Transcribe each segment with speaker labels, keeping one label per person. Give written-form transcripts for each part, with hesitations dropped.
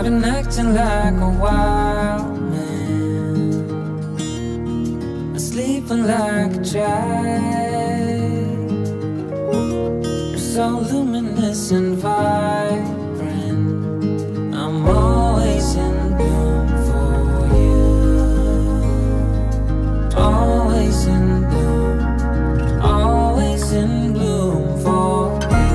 Speaker 1: been acting like a wild man, sleeping like a child. You're so luminous and vibrant. I'm always in bloom for you. Always in bloom. Always in bloom for you.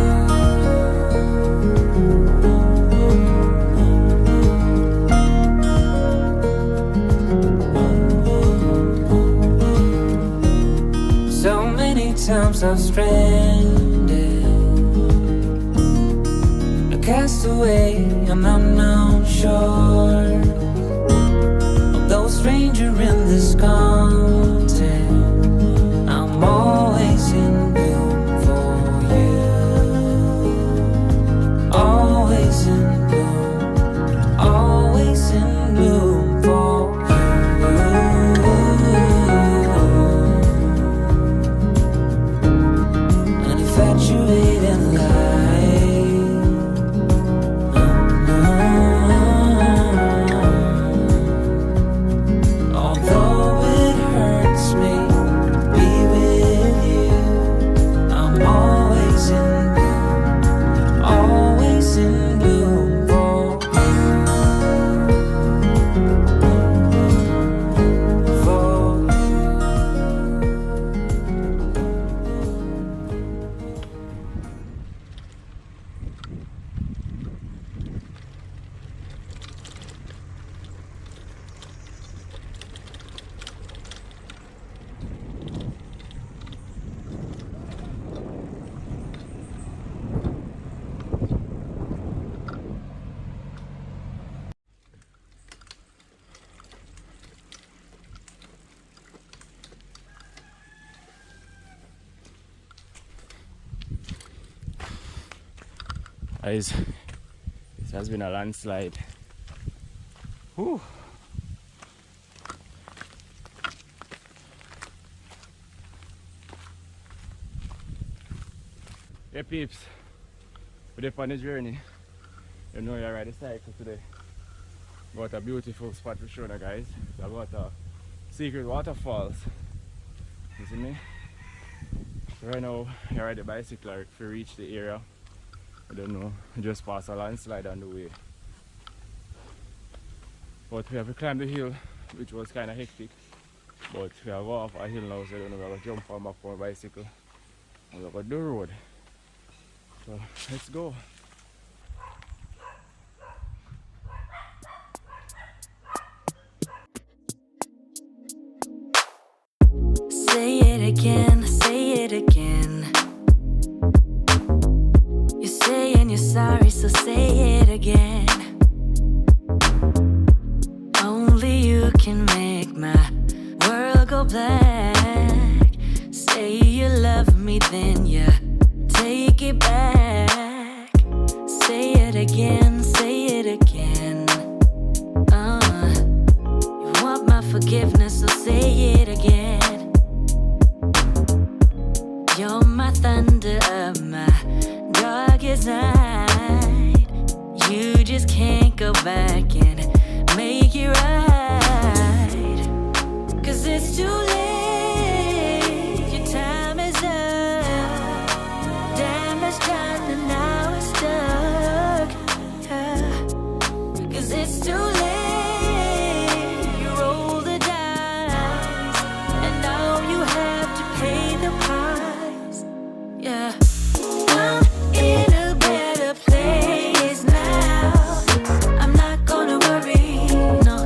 Speaker 1: So many times I've stranded, a castaway on unknown shore. Although a stranger in this continent, I'm always in bloom for you. Always in bloom. Always in bloom for you. An infatuated light. Although it hurts me to be with you, I'm always in bloom. Always in bloom for you. For
Speaker 2: Guys, this has been a landslide. Whew. Hey peeps, we're on the journey. You know you're riding the cycle today. Got a beautiful spot to show you guys. It's about a secret waterfalls. You see me? Right now, I ride the bicycle if you reach the area. I don't know, just passed a landslide on the way. But we have to climb the hill, which was kind of hectic. But we have go off a hill now, so I don't know, we have to jump on back on a bicycle and we have to do the road. So let's go.
Speaker 3: Say it again, say it again. You're saying you're sorry, so say it again. Only you can make my world go black. Say you love me, then you take it back. Say it again, say it again. You want my forgiveness, so say it again. You're my thunder, my darkest night. You just can't go back and make it right. 'Cause it's too late, your time is up. Damage done and now it's stuck. 'Cause it's too late, you roll the dice, and now you have to pay the price. Yeah. I'm in a better place now. I'm not gonna worry, no.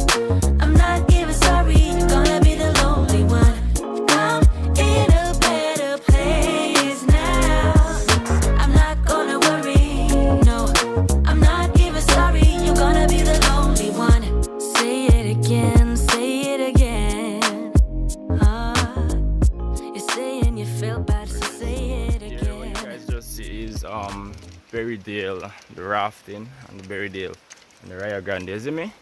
Speaker 3: I'm not even sorry, you're gonna be the lonely one. I'm in a better place now. I'm not gonna worry, no. I'm not even sorry, you're gonna be the lonely one. Say it again, say it again. You're saying you feel bad, so say it
Speaker 2: Yeah,
Speaker 3: again.
Speaker 2: what you guys just see is Berrydale, the rafting and the Berrydale and the Rio Grande, you see me?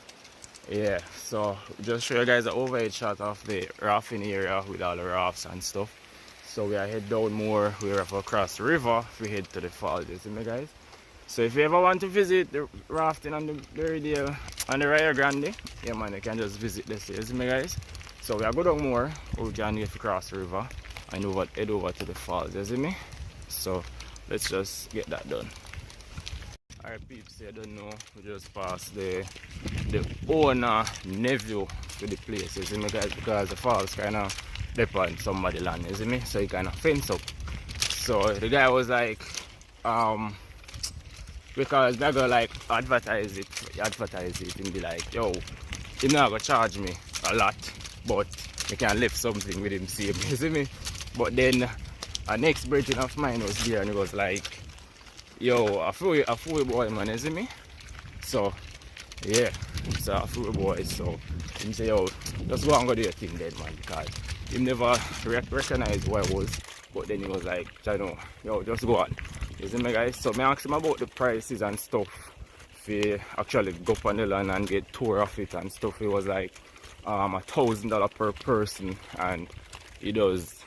Speaker 2: Yeah, so just show you guys an overhead shot of the rafting area with all the rafts and stuff. So we are head down more, we have to cross the river, we head to the falls, you see me guys? So if you ever want to visit the rafting on the BLVD on the Rio Grande, yeah man, you can just visit this here, see me guys. So we are going down more, we can get across the river and head over to the falls, you see me? So let's just get that done. Alright peeps, I don't know, we just passed the owner nephew to the place, you see me guys, because the falls kind of depend on somebody's land, you see me? So he kind of fence up. So the guy was like, because they're gonna like advertise it and be like, yo, he's not gonna charge me a lot, but we can lift something with him, save me, you see me? But then our next brethren of mine was there and he was like, yo, a fool boy man, you see me? So yeah, it's a fool boy, so he say, yo, just go and go do your thing then man, because he never recognized who I was. But then he was like, I know, yo, just go on. You see me guys? So I asked him about the prices and stuff. If he actually go up on the land and get tour of it and stuff, it was like $1,000 per person, and he does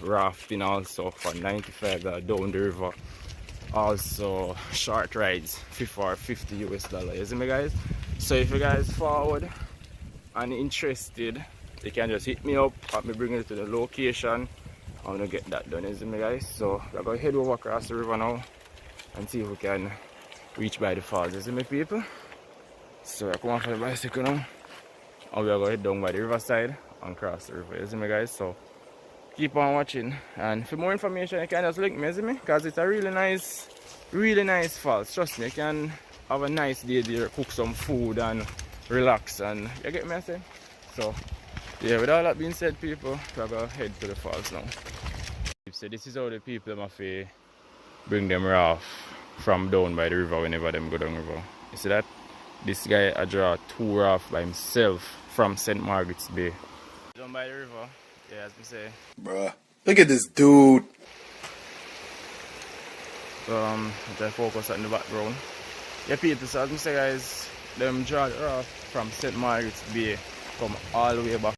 Speaker 2: rafting also for $95 down the river. Also short rides for $50 US. You see me guys? So if you guys forward and interested, you can just hit me up, have me bring it to the location. I'm gonna get that done, you see me guys? So we're gonna head over across the river now and see if we can reach by the falls, you see me people? So I come on for the bicycle now and we're gonna head down by the riverside and cross the river, you see me guys? So keep on watching, and for more information you can just link me, you see me? Because it's a really nice falls, trust me. You can have a nice day there, cook some food and relax, and you get me I say? So yeah, with all that being said people, we're gonna head to the falls now. So this is how the people have to bring them raft from down by the river whenever them go down the river. You see that? This guy I draw 2 rafts by himself from St. Margaret's Bay. Down by the river, yeah, as we say.
Speaker 4: Bruh, look at this dude.
Speaker 2: So I try to focus on the background. Yeah people, so as we say guys, them draw the raft from St. Margaret's Bay, come all the way back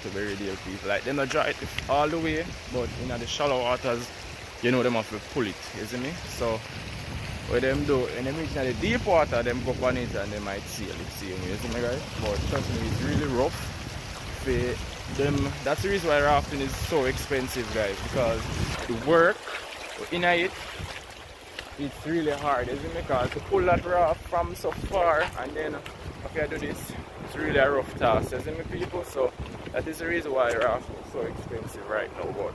Speaker 2: to BLVD people. Like them not draw it all the way, but in the shallow waters, you know them have to pull it, you see me? So what them do, when they reach the deep water, them go on it and they might sail it, see me, you see me guys? But trust me, it's really rough. For them, that's the reason why rafting is so expensive guys, because the work in it, it's really hard, you see me? Because to pull that raft from so far and then if you do this, it's really a rough task, you see me people? So that is the reason why rafting is so expensive right now. But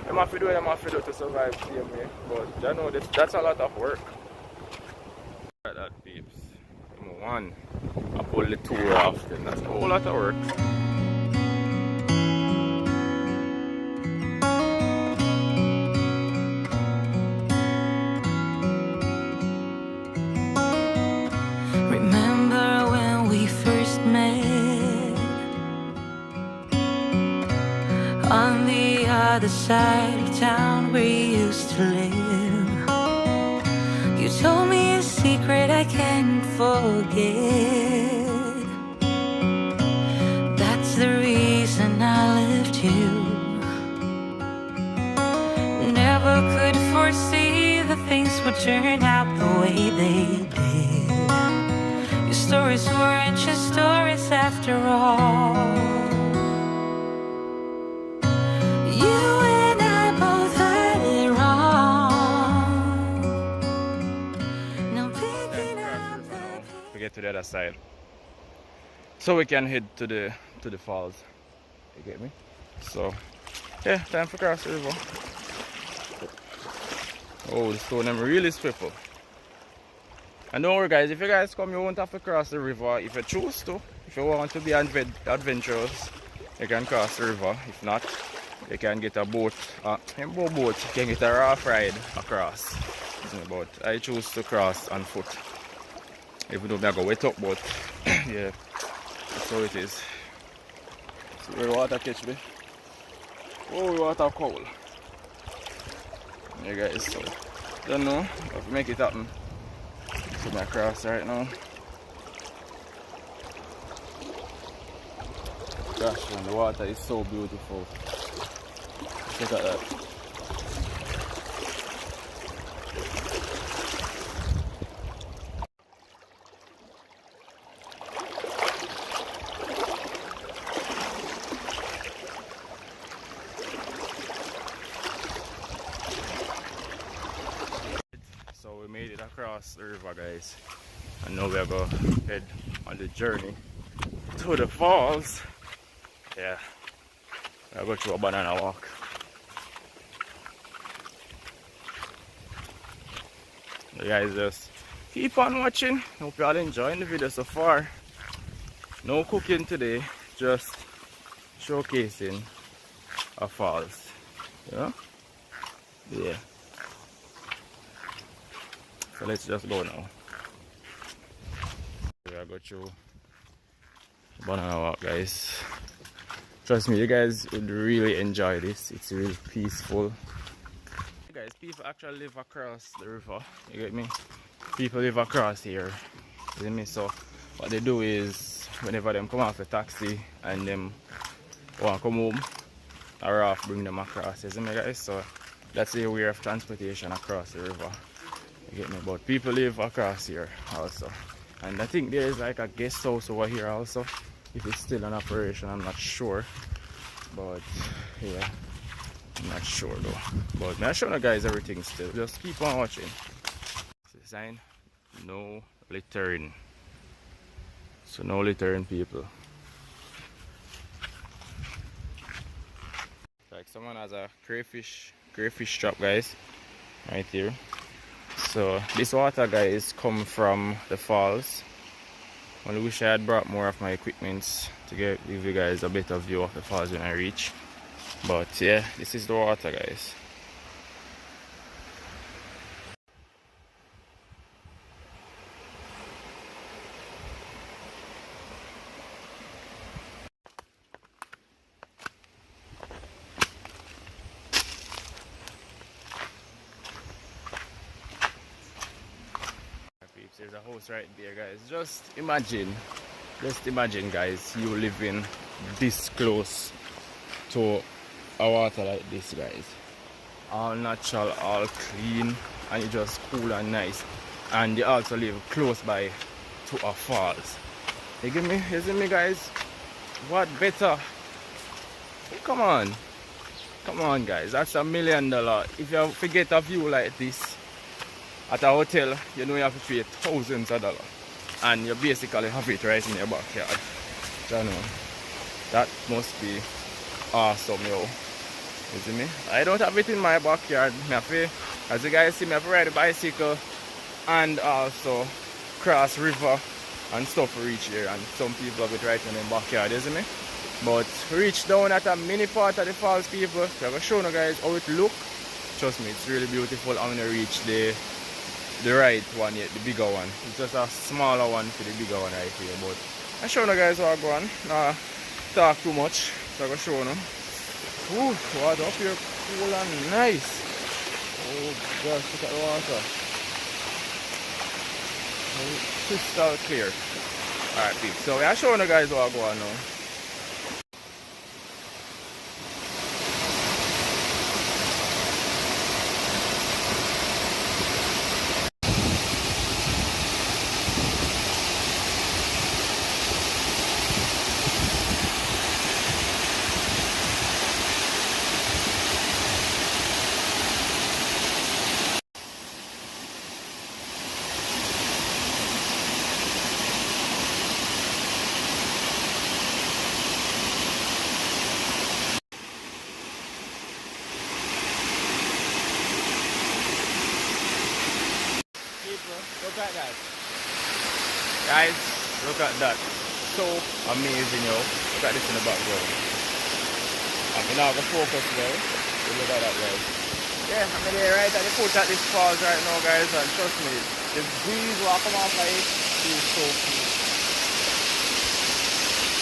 Speaker 2: I'm have to do it, I'm have to do it to survive the same way. But you know, that's a lot of work. Look at that peeps. Number 1, I pull the 2 rafts, then that's a whole lot of work.
Speaker 3: On the other side of town where you used to live, you told me a secret I can't forget. That's the reason I left you. Never could foresee the things would turn out the way they did. Your stories weren't just stories after all.
Speaker 2: Get to the other side so we can head to the falls, you get me? So yeah, time for cross the river. Oh, the stone them really swivel. And don't worry guys, if you guys come you won't have to cross the river. If you choose to, if you want to be adventurous, you can cross the river. If not, you can get a boat, you can get a raft ride across. But I choose to cross on foot. Even though I go wet up, but yeah, that's how it is. See where the water catch me. Oh, the water cold. Yeah guys, so don't know if we make it happen. So I'm across right now. Gosh man, the water is so beautiful. Look at that. we made it across the river, guys, and now we are going to head on the journey to the falls. Yeah, we're going to a banana walk. You guys just keep on watching. Hope you all enjoying the video so far. No cooking today, just showcasing our falls. You know? Yeah. So let's just go now. We are going to banana walk, guys. Trust me, you guys would really enjoy this. It's really peaceful. Hey guys, people actually live across the river. You get me? People live across here. You get me? So what they do is whenever them come off the taxi and them want to come home, or off bring them across. You see me, guys? So that's the way of transportation across the river. You get me? But people live across here also. And I think there is like a guest house over here also. If it's still in operation, I'm not sure. But yeah, I'm not sure though. But I'm showing you guys everything still. Just keep on watching. It's the sign, no littering. So no littering, people. Like someone has a crayfish trap, guys, right here. So this water, guys, come from the falls. I wish I had brought more of my equipment to give you guys a better view of the falls when I reach. But yeah, this is the water, guys. There's a house right there, guys. Just imagine, guys, you living this close to a water like this, guys. All natural, all clean, and it's just cool and nice. And you also live close by to a falls. You get me? You see me, guys? What better? Come on, guys. That's $1 million. If you forget a view like this at a hotel, you know you have to pay thousands of dollars, and you basically have it right in your backyard. You know, that must be awesome, yo. You see me? I don't have it in my backyard. As you guys see, I have to ride a bicycle and also cross river and stuff to reach here, and some people have it right in their backyard, you see me? But reach down at a mini part of the falls, people. So I'm going to show you guys how it look. Trust me, it's really beautiful. I'm going to reach the right one yet, the bigger one. It's just a smaller one for the bigger one right here. But I'm showing you guys how I go on. Talk too much, so I'm going to show you. Ooh, water up here cool and nice. Oh gosh, look at the water. Oh, crystal clear. Alright, peeps. So I'm showing you guys how I go on now. Look at that. Guys, look at that. So amazing, yo. Look at this in the background. I'm now going to focus well. So look at that, guys. Yeah, I'm here right at the foot at this falls right now, guys. And trust me, the breeze will come off of it. It's so cool.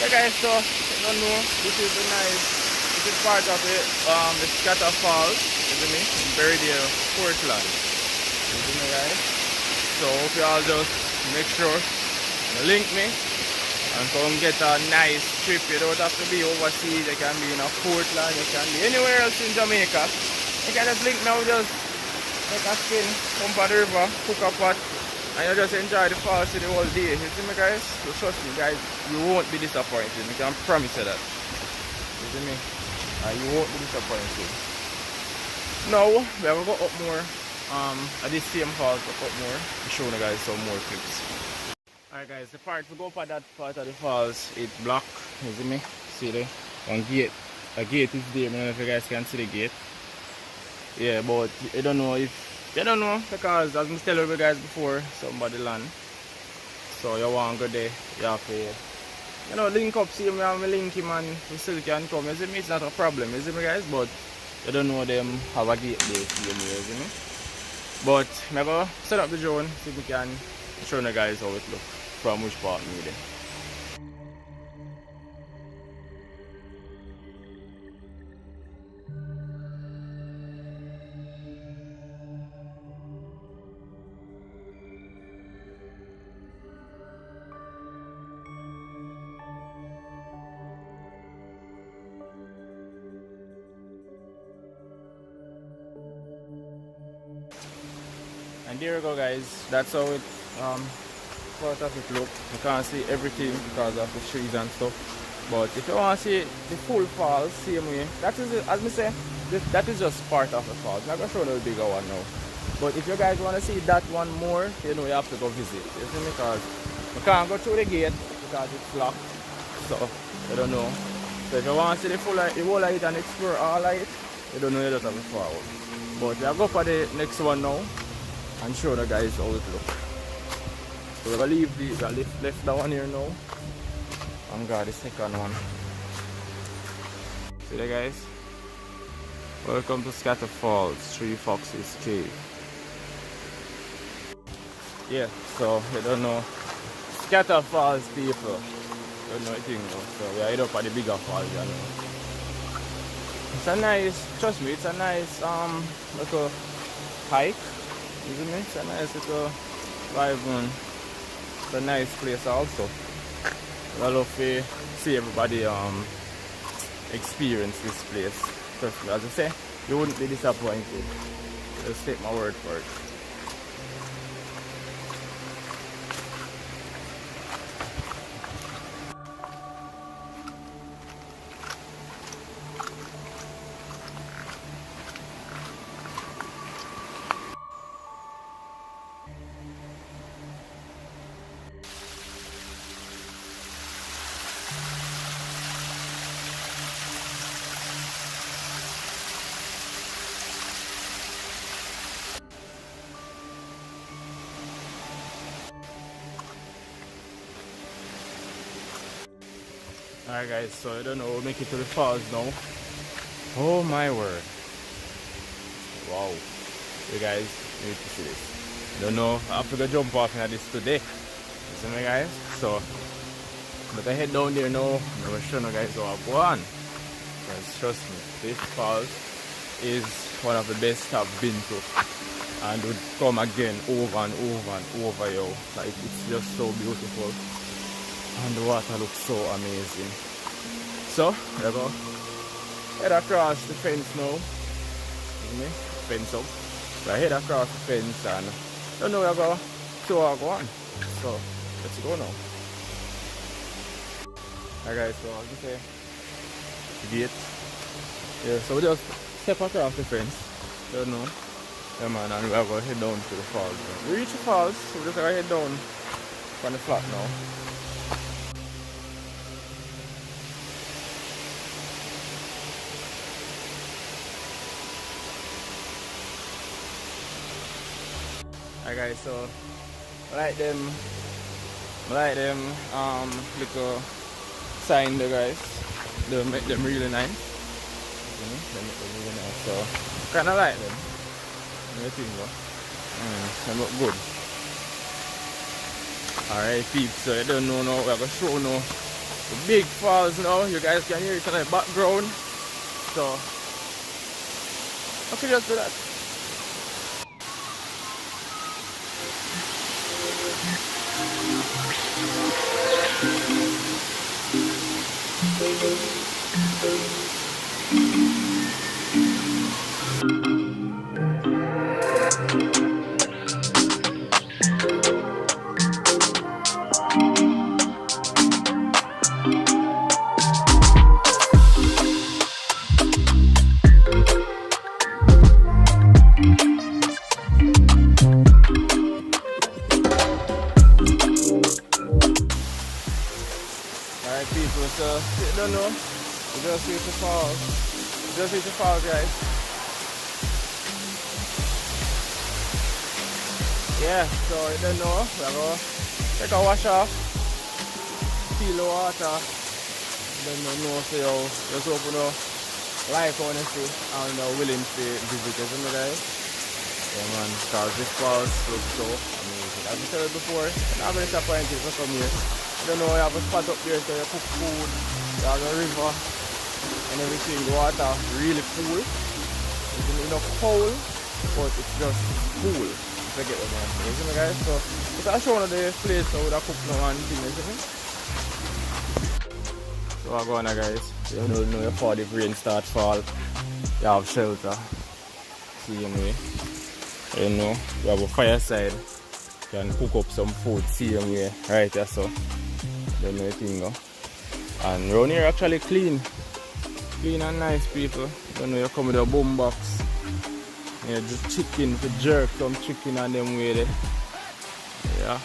Speaker 2: Yeah, guys, so you don't know, this is part of it, the Scatter Falls, you see me, in Berriedale, Portland. You see me, guys? So hope you all just make sure you link me and come get a nice trip. You don't have to be overseas. You can be in a Portland, you can be anywhere else in Jamaica. You can just link now, just make a spin, come by the river, cook a pot, and you just enjoy the falls the whole day. You see me, guys? So trust me, guys, you won't be disappointed. I can promise you that. You see me? You won't be disappointed. Now we have to go up more at this same falls up more. I'm showing you guys some more clips. Alright guys, the part to go for that part of the falls, it block, you see me? See there? One gate. A gate is there, I don't know if you guys can see the gate. Yeah, but I don't know because as I was telling you guys before, somebody land. So you want to go there, you have to link up, see me and link him and we still can come, you see me? It's not a problem, you see me guys, but you don't know them have a gate there, you see me? But I'm going to set up the drone, see if we can show you guys how it looks from which part me there. And there you go guys, that's how it part of it look. You can't see everything because of the trees and stuff. But if you want to see the full falls, same way, that is, as me say, that is just part of the falls. I'm not going to show you the bigger one now. But if you guys want to see that one more, you have to go visit. You see me? Because you can't go through the gate because it's locked. So, I don't know. So if you want to see the whole of it and explore all of it, you don't know, you just have to forward. But we'll go for the next one now and show the guys how it looks. So we're going to leave left that one here now and got the second one. See that guys? Welcome to Scatter Falls, Three Foxes Cave. Yeah, so you don't know Scatter Falls people. Don't know anything now. So we are heading up at the bigger falls, you know. It's a nice, trust me, it's a nice little hike. Isn't it? It's a nice little vibe. It's a nice place also. I love to see everybody experience this place. Trust me, as I say, you wouldn't be disappointed. Just take my word for it. Alright guys, so I don't know, we'll make it to the falls now. Oh my word. Wow. You guys need to see this. I don't know, I have to go jump off into this today. You see me guys? So, but I head down there now. I'm going to show you guys how I go on. Because trust me, this falls is one of the best I've been to. And would come again over and over and over, yo. Like, it's just so beautiful. And the water looks so amazing. So, there we go. Head across the fence now. See me? Fence up. So I head across the fence and I don't know where I go. So I go on. So, let's go now. Alright guys, so as you say, gate. Yeah, so we just step across the fence. Don't know. Yeah man, and we're going to head down to the falls. We reach the falls, so we're just going to head down on the flat now. Alright guys, so I like them little sign there guys. They make them really nice. They make them really nice. So kinda like them. What do you think though? They look good. Alright peeps, so you don't know now, we're gonna show now the big falls now. You guys can hear it in the background. So okay, just do that. don't know, we just reach the falls. Just reach the falls, guys. Yeah, so you don't know, we're going to take a wash off, feel the water. You don't know, so you just open up, like honestly, and willing to visit, isn't it, guys? Yeah, man, because this falls looks so amazing. As I said before, I'm very disappointed to come here. You don't know, you have a spot up there so you cook food, you have a river and everything. The water really cool. It's enough cold, but it's just cool. If you get what I'm saying, isn't it, guys? So, but I'll show you the place so we cook now and thing, isn't it? So I'm going, guys. You don't know before the rain start fall, you have shelter. See me. You know, we have a fireside. You can cook up some food, see them here, right here, so don't know anything go. And around here actually clean. Clean and nice, people. Don't know you come with a boom box. Yeah, just chicken, to jerk some chicken and them way there. Yeah.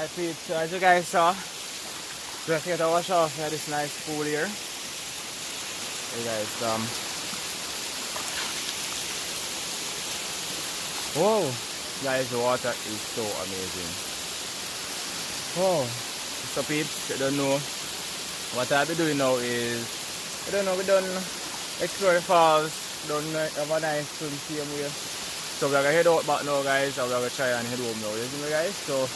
Speaker 2: Alright, Pete, so as you guys saw, just get a wash off here, this nice pool here. You guys, whoa, guys, the water is so amazing. Oh, so Pete, you don't know, what I'll be doing now is, I don't know, we done explore the falls, done have a nice swim same way. So we're gonna head out back now, guys, and we're gonna try and head home now, you see me, guys? So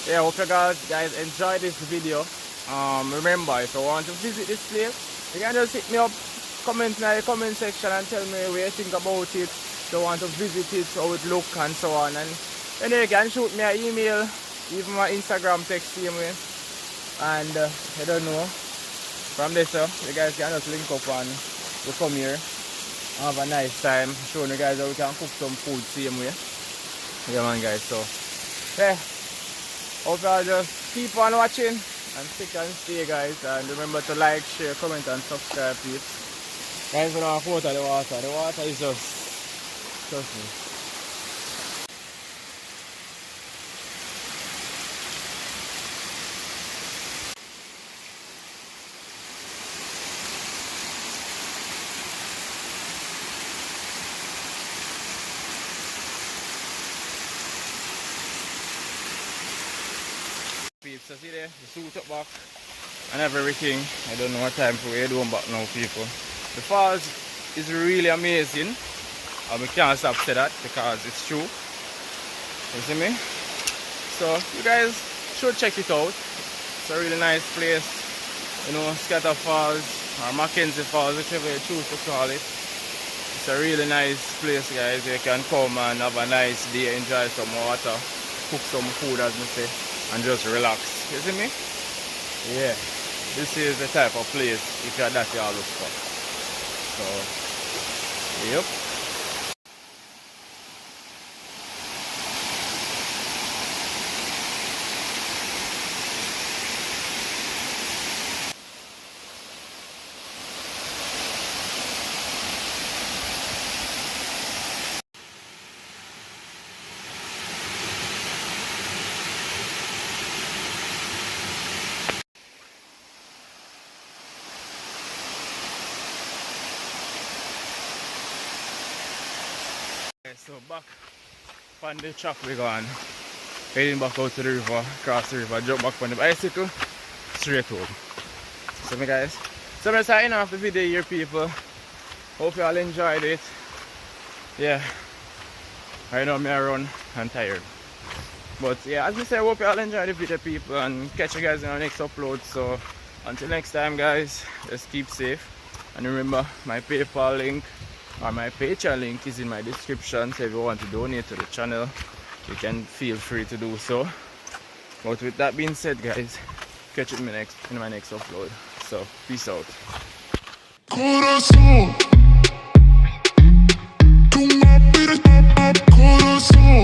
Speaker 2: yeah, hope you guys enjoy this video. Remember, if you want to visit this place, you can just hit me up, comment in the comment section and tell me what you think about it. If you want to visit it, how it look and so on. And then you can shoot me an email, even my Instagram text same way. And I don't know, from this you guys can just link up and we come here, have a nice time, showing you guys how we can cook some food same way. Yeah man guys, so yeah, hope you just keep on watching and stick and stay guys, and remember to like, share, comment and subscribe please. Guys, we don't water the water is just, trust me. So see there, the suit up back and everything. I don't know what time for we're doing back now people. The falls is really amazing and we can't stop say that because it's true. You see me? So you guys should check it out. It's a really nice place. You know, Scatter Falls or Mackenzie Falls, whichever you choose to call it. It's a really nice place guys. You can come and have a nice day, enjoy some water, cook some food as me say, and just relax. You see me? Yeah, this is the type of place if you're that you all look for. So, yep. So back on the track we gone, heading back out to the river, cross the river, jump back on the bicycle, straight home. So me guys, so I'm signing off the video here people, hope you all enjoyed it. Yeah, I know me run and tired, but yeah, as I say, I hope you all enjoyed the video people and catch you guys in our next upload. So until next time guys, just keep safe and remember my PayPal link or my Patreon link is in my description, so if you want to donate to the channel you can feel free to do so. But with that being said guys, catch you in my next upload. So peace out. Corazón, tú me pides, corazón.